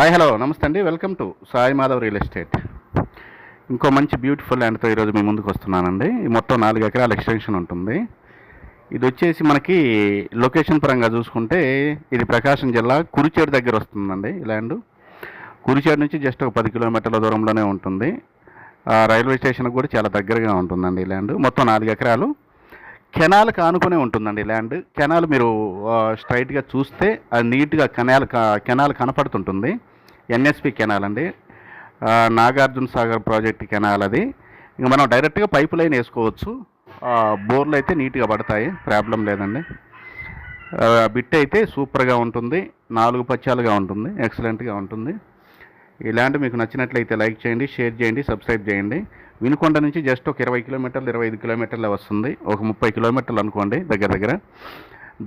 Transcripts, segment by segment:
Hi hello నమస్తే అండి. Welcome to Sai Madhav real estate. ఇంకో మంచి బ్యూటిఫుల్ ల్యాండ్తో ఈరోజు మీ ముందుకు వస్తున్నానండి. ఈ మొత్తం 4 ఎకరాల ఎక్స్టెన్షన్ ఉంటుంది. ఇది వచ్చేసి మనకి లొకేషన్ పరంగా చూసుకుంటే ఇది ప్రకాశం జిల్లా కురిచేడు దగ్గర వస్తుందండి. ఈ ల్యాండ్ కురిచేడు నుంచి జస్ట్ ఒక 10 కిలోమీటర్ల దూరంలోనే ఉంటుంది. రైల్వే స్టేషన్కి కూడా చాలా దగ్గరగా ఉంటుందండి. ఈ ల్యాండ్ మొత్తం 4 ఎకరాలు కెనాల్కి ఆనుకునే ఉంటుందండి. ల్యాండ్ కెనాల్ మీరు స్ట్రైట్గా చూస్తే అది నీట్గా కెనాల్ కనపడుతుంటుంది. ఎన్ఎస్పి కెనాల్ అండి, నాగార్జున సాగర్ ప్రాజెక్ట్ కెనాల్ అది. ఇంకా మనం డైరెక్ట్గా పైప్ లైన్ వేసుకోవచ్చు. బోర్లు అయితే నీట్గా పడతాయి, ప్రాబ్లం లేదండి. బిట్ అయితే సూపర్గా ఉంటుంది, 4 పచ్చాలుగా ఉంటుంది, ఎక్సలెంట్గా ఉంటుంది. ఈ ల్యాండ్ మీకు నచ్చినట్లయితే లైక్ చేయండి, షేర్ చేయండి, సబ్స్క్రైబ్ చేయండి. వినుకొండ నుంచి జస్ట్ ఒక 20 కిలోమీటర్లు 25 కిలోమీటర్లు వస్తుంది. ఒక 30 కిలోమీటర్లు అనుకోండి దగ్గర.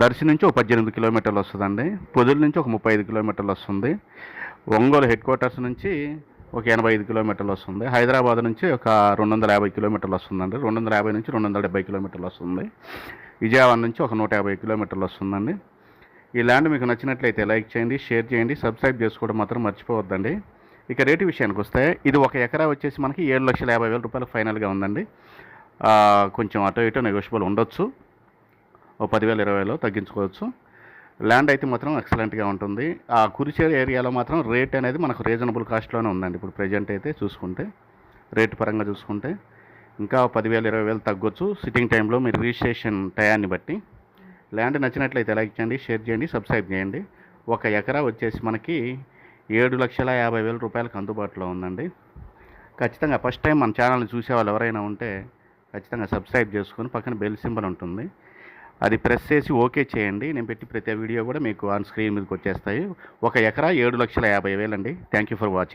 దర్శి నుంచి ఒక 18 కిలోమీటర్లు వస్తుందండి. పొదుల నుంచి ఒక 35 కిలోమీటర్లు వస్తుంది. ఒంగోలు హెడ్ క్వార్టర్స్ నుంచి ఒక 85 కిలోమీటర్లు వస్తుంది. హైదరాబాద్ నుంచి ఒక 250 కిలోమీటర్లు వస్తుందండి. 250 నుంచి 270 కిలోమీటర్లు వస్తుంది. విజయవాడ నుంచి ఒక 150 కిలోమీటర్లు వస్తుందండి. ఈ ల్యాండ్ మీకు నచ్చినట్లయితే లైక్ చేయండి, షేర్ చేయండి, సబ్స్క్రైబ్ చేసుకోవడం మాత్రం మర్చిపోవద్దండి. ఇక రేటు విషయానికి వస్తే ఇది 1 ఎకరా వచ్చేసి మనకి 7,50,000 రూపాయలు ఫైనల్గా ఉందండి. కొంచెం అటో ఇటో నెగోషియబుల్ ఉండొచ్చు, ఓ 10,000-20,000 తగ్గించుకోవచ్చు. ల్యాండ్ అయితే మాత్రం ఎక్సలెంట్గా ఉంటుంది. ఆ కురిచేరు ఏరియాలో మాత్రం రేట్ అనేది మనకు రీజనబుల్ కాస్ట్లోనే ఉందండి. ఇప్పుడు ప్రజెంట్ అయితే చూసుకుంటే రేటు పరంగా చూసుకుంటే ఇంకా 10,000-20,000 తగ్గొచ్చు సిట్టింగ్ టైంలో మీరు రిజిస్ట్రేషన్ టయాన్ని బట్టి. ల్యాండ్ నచ్చినట్లయితే లైక్ చేయండి, షేర్ చేయండి, సబ్స్క్రైబ్ చేయండి. 1 ఎకరా వచ్చేసి మనకి 7,50,000 రూపాయలకు అందుబాటులో ఉందండి. ఖచ్చితంగా ఫస్ట్ టైం మన ఛానల్ని చూసే వాళ్ళు ఎవరైనా ఉంటే ఖచ్చితంగా సబ్స్క్రైబ్ చేసుకొని పక్కన బెల్ సింబల్ ఉంటుంది, అది ప్రెస్ చేసి ఓకే చేయండి. నేను పెట్టి ప్రతి వీడియో కూడా మీకు ఆన్ స్క్రీన్ మీదకి వచ్చేస్తాయి. 1 ఎకరా 7,50,000 అండి. Thank you for watching.